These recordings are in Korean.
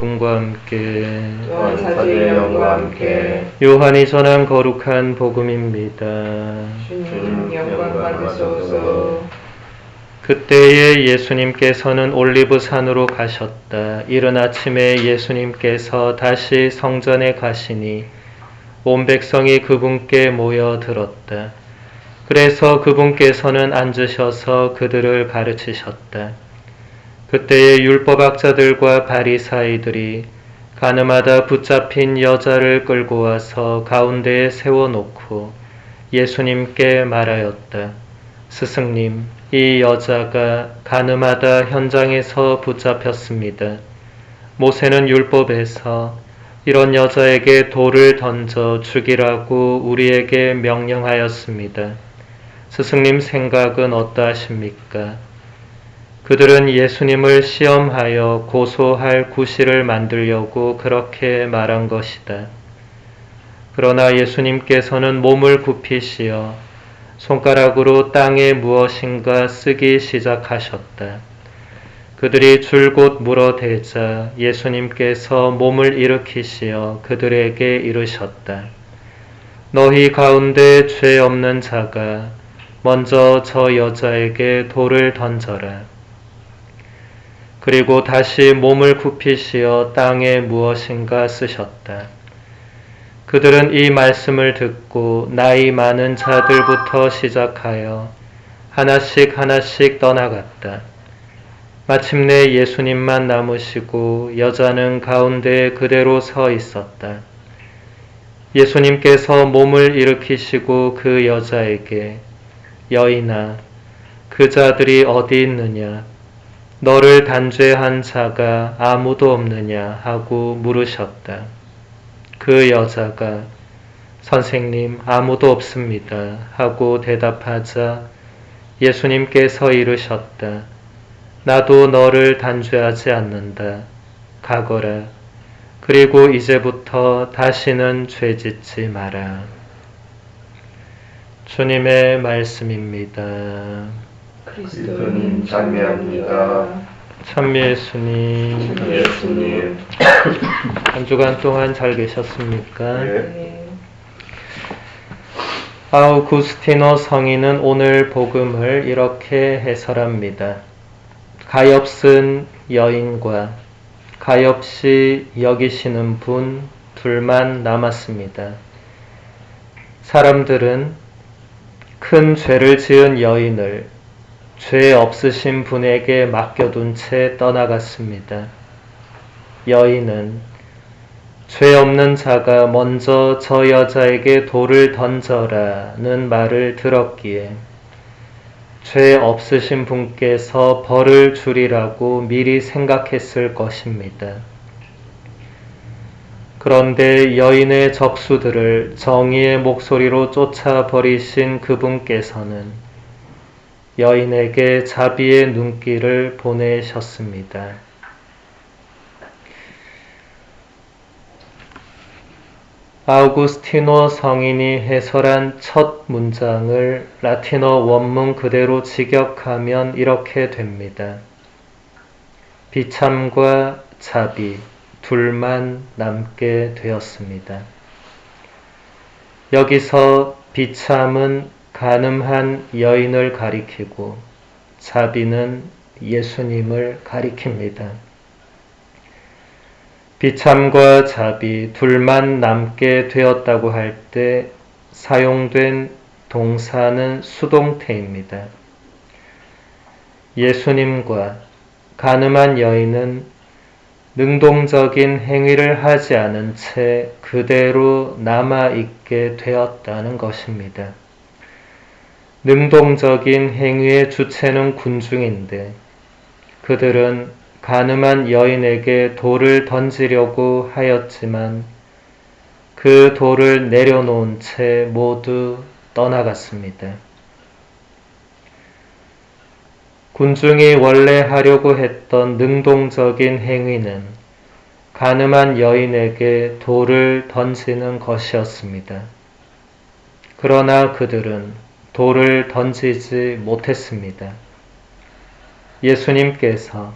영과 함께 원사주의 영과 함께 요한이 전한 거룩한 복음입니다. 주님 영광 받으소서. 그때에 예수님께서는 올리브 산으로 가셨다. 이른 아침에 예수님께서 다시 성전에 가시니 온 백성이 그분께 모여들었다. 그래서 그분께서는 앉으셔서 그들을 가르치셨다. 그때에 율법학자들과 바리사이들이 가늠하다 붙잡힌 여자를 끌고 와서 가운데에 세워놓고 예수님께 말하였다. 스승님, 이 여자가 가늠하다 현장에서 붙잡혔습니다. 모세는 율법에서 이런 여자에게 돌을 던져 죽이라고 우리에게 명령하였습니다. 스승님 생각은 어떠하십니까? 그들은 예수님을 시험하여 고소할 구실을 만들려고 그렇게 말한 것이다. 그러나 예수님께서는 몸을 굽히시어 손가락으로 땅에 무엇인가 쓰기 시작하셨다. 그들이 줄곧 물어대자 예수님께서 몸을 일으키시어 그들에게 이르셨다. 너희 가운데 죄 없는 자가 먼저 저 여자에게 돌을 던져라. 그리고 다시 몸을 굽히시어 땅에 무엇인가 쓰셨다. 그들은 이 말씀을 듣고 나이 많은 자들부터 시작하여 하나씩 떠나갔다. 마침내 예수님만 남으시고 여자는 가운데에 그대로 서 있었다. 예수님께서 몸을 일으키시고 그 여자에게 여인아, 그 자들이 어디 있느냐? 너를 단죄한 자가 아무도 없느냐 하고 물으셨다. 그 여자가 선생님 아무도 없습니다 하고 대답하자 예수님께서 이르셨다. 나도 너를 단죄하지 않는다. 가거라. 그리고 이제부터 다시는 죄짓지 마라. 주님의 말씀입니다. 그리스도님 찬미합니다. 찬미 예수님. 예수님. 한 주간 동안 잘 계셨습니까? 네. 아우구스티노 성인은 오늘 복음을 이렇게 해설합니다. 가엾은 여인과 가엾이 여기시는 분 둘만 남았습니다. 사람들은 큰 죄를 지은 여인을 죄 없으신 분에게 맡겨둔 채 떠나갔습니다. 여인은 죄 없는 자가 먼저 저 여자에게 돌을 던져라는 말을 들었기에 죄 없으신 분께서 벌을 주리라고 미리 생각했을 것입니다. 그런데 여인의 적수들을 정의의 목소리로 쫓아버리신 그분께서는 여인에게 자비의 눈길을 보내셨습니다. 아우구스티노 성인이 해설한 첫 문장을 라틴어 원문 그대로 직역하면 이렇게 됩니다. 비참과 자비 둘만 남게 되었습니다. 여기서 비참은 가늠한 여인을 가리키고 자비는 예수님을 가리킵니다. 비참과 자비 둘만 남게 되었다고 할 때 사용된 동사는 수동태입니다. 예수님과 가늠한 여인은 능동적인 행위를 하지 않은 채 그대로 남아있게 되었다는 것입니다. 능동적인 행위의 주체는 군중인데 그들은 가늠한 여인에게 돌을 던지려고 하였지만 그 돌을 내려놓은 채 모두 떠나갔습니다. 군중이 원래 하려고 했던 능동적인 행위는 가늠한 여인에게 돌을 던지는 것이었습니다. 그러나 그들은 돌을 던지지 못했습니다. 예수님께서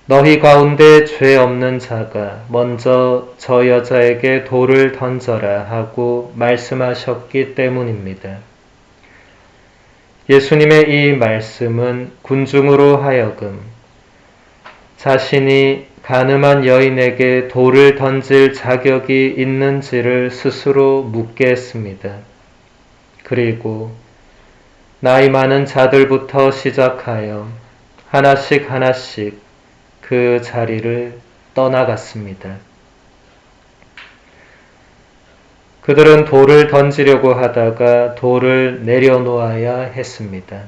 너희 가운데 죄 없는 자가 먼저 저 여자에게 돌을 던져라 하고 말씀하셨기 때문입니다. 예수님의 이 말씀은 군중으로 하여금 자신이 가늠한 여인에게 돌을 던질 자격이 있는지를 스스로 묻게 했습니다. 그리고 나이 많은 자들부터 시작하여 하나씩 그 자리를 떠나갔습니다. 그들은 돌을 던지려고 하다가 돌을 내려놓아야 했습니다.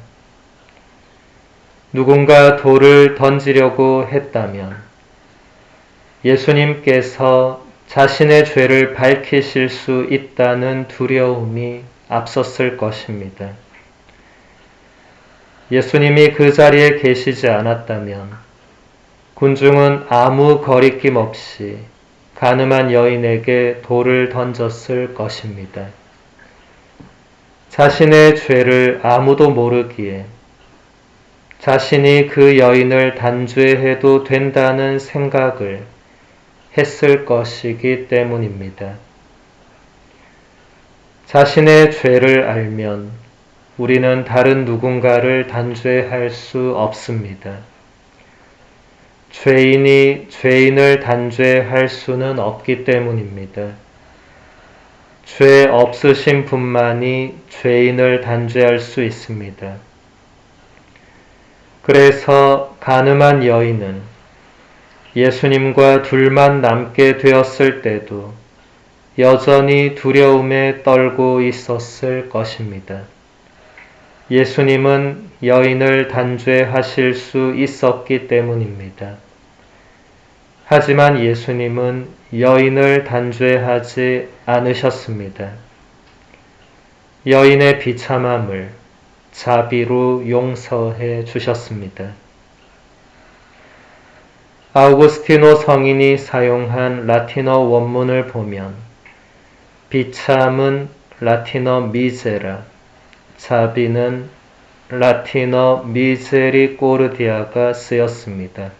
누군가 돌을 던지려고 했다면 예수님께서 자신의 죄를 밝히실 수 있다는 두려움이 앞섰을 것입니다. 예수님이 그 자리에 계시지 않았다면 군중은 아무 거리낌 없이 가늠한 여인에게 돌을 던졌을 것입니다. 자신의 죄를 아무도 모르기에 자신이 그 여인을 단죄해도 된다는 생각을 했을 것이기 때문입니다. 자신의 죄를 알면 우리는 다른 누군가를 단죄할 수 없습니다. 죄인이 죄인을 단죄할 수는 없기 때문입니다. 죄 없으신 분만이 죄인을 단죄할 수 있습니다. 그래서 가늠한 여인은 예수님과 둘만 남게 되었을 때도 여전히 두려움에 떨고 있었을 것입니다. 예수님은 여인을 단죄하실 수 있었기 때문입니다. 하지만 예수님은 여인을 단죄하지 않으셨습니다. 여인의 비참함을 자비로 용서해 주셨습니다. 아우구스티노 성인이 사용한 라틴어 원문을 보면 비참은 라틴어 미제라, 자비는 라틴어 미제리꼬르디아가 쓰였습니다.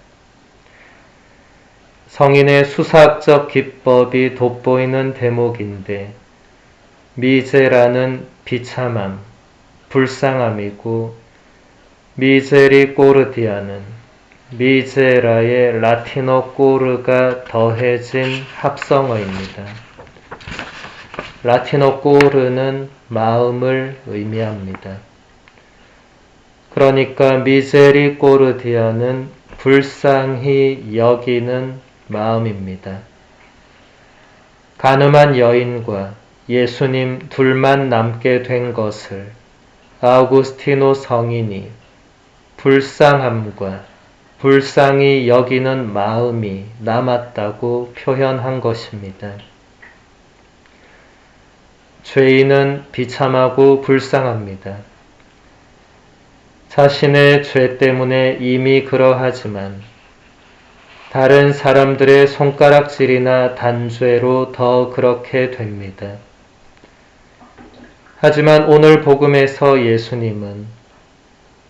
성인의 수사학적 기법이 돋보이는 대목인데 미제라는 비참함, 불쌍함이고 미제리꼬르디아는 미제라의 라틴어 꼬르가 더해진 합성어입니다. 라틴어 꼬르는 마음을 의미합니다. 그러니까 미제리꼬르디아는 불쌍히 여기는 마음입니다. 가늠한 여인과 예수님 둘만 남게 된 것을 아우구스티노 성인이 불쌍함과 불쌍히 여기는 마음이 남았다고 표현한 것입니다. 죄인은 비참하고 불쌍합니다. 자신의 죄 때문에 이미 그러하지만 다른 사람들의 손가락질이나 단죄로 더 그렇게 됩니다. 하지만 오늘 복음에서 예수님은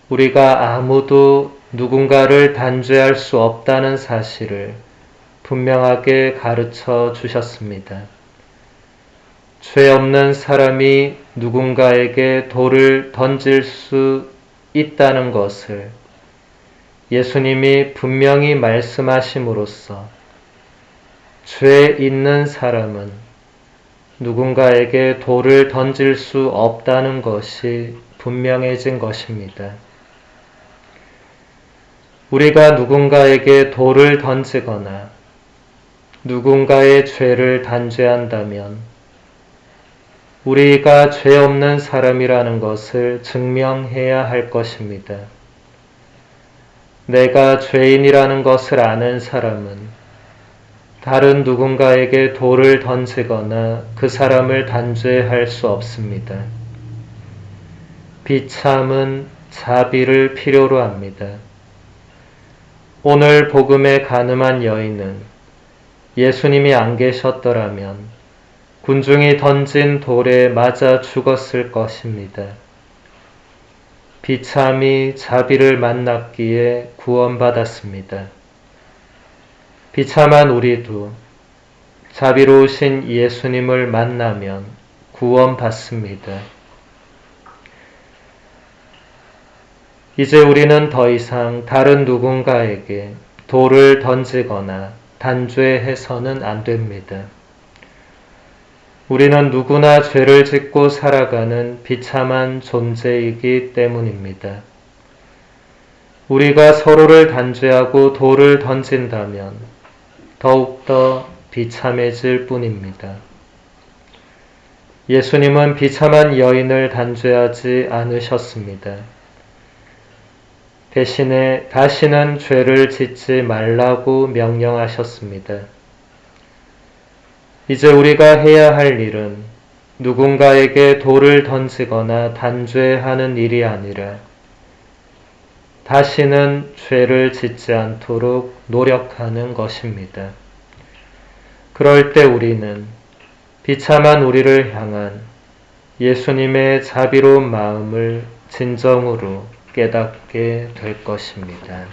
우리가 아무도 누군가를 단죄할 수 없다는 사실을 분명하게 가르쳐 주셨습니다. 죄 없는 사람이 누군가에게 돌을 던질 수 있다는 것을 예수님이 분명히 말씀하심으로써 죄 있는 사람은 누군가에게 돌을 던질 수 없다는 것이 분명해진 것입니다. 우리가 누군가에게 돌을 던지거나 누군가의 죄를 단죄한다면 우리가 죄 없는 사람이라는 것을 증명해야 할 것입니다. 내가 죄인이라는 것을 아는 사람은 다른 누군가에게 돌을 던지거나 그 사람을 단죄할 수 없습니다. 비참은 자비를 필요로 합니다. 오늘 복음에 가늠한 여인은 예수님이 안 계셨더라면 군중이 던진 돌에 맞아 죽었을 것입니다. 비참이 자비를 만났기에 구원받았습니다. 비참한 우리도 자비로우신 예수님을 만나면 구원받습니다. 이제 우리는 더 이상 다른 누군가에게 돌을 던지거나 단죄해서는 안 됩니다. 우리는 누구나 죄를 짓고 살아가는 비참한 존재이기 때문입니다. 우리가 서로를 단죄하고 돌을 던진다면 더욱더 비참해질 뿐입니다. 예수님은 비참한 여인을 단죄하지 않으셨습니다. 대신에 다시는 죄를 짓지 말라고 명령하셨습니다. 이제 우리가 해야 할 일은 누군가에게 돌을 던지거나 단죄하는 일이 아니라 다시는 죄를 짓지 않도록 노력하는 것입니다. 그럴 때 우리는 비참한 우리를 향한 예수님의 자비로운 마음을 진정으로 깨닫게 될 것입니다.